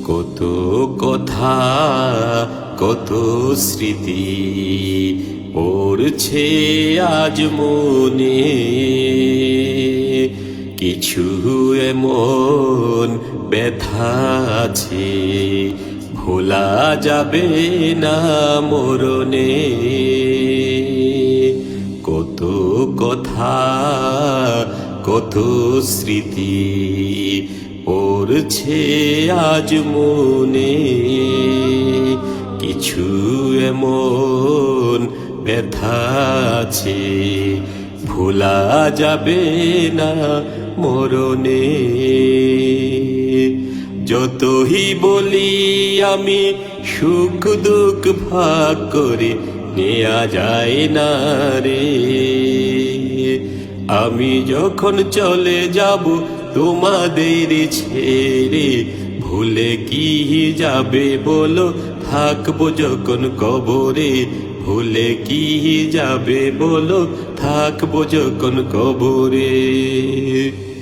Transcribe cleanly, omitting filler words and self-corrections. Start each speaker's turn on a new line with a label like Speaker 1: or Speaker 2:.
Speaker 1: কত কথা কত স্মৃতি পড়ছে আজ মনে, কিছু এমন ব্যথা আছে ভোলা যাবে না মরণে। কত কথা কত স্মৃতি পড়ছে আজ মনে, কিছু এমন ব্যথা আছে ভোলা যাবে না মরণে। যতই বলি আমি সুখ দুঃখ ভাগ করে নেয়া যায় না রে, আমি যখন চলে যাব তোমাদের ছেড়ে, ভুলে কি যাবে বলো থাকবো যখন কবরে, ভুলে কি যাবে বলো থাকবো যখন কবরে।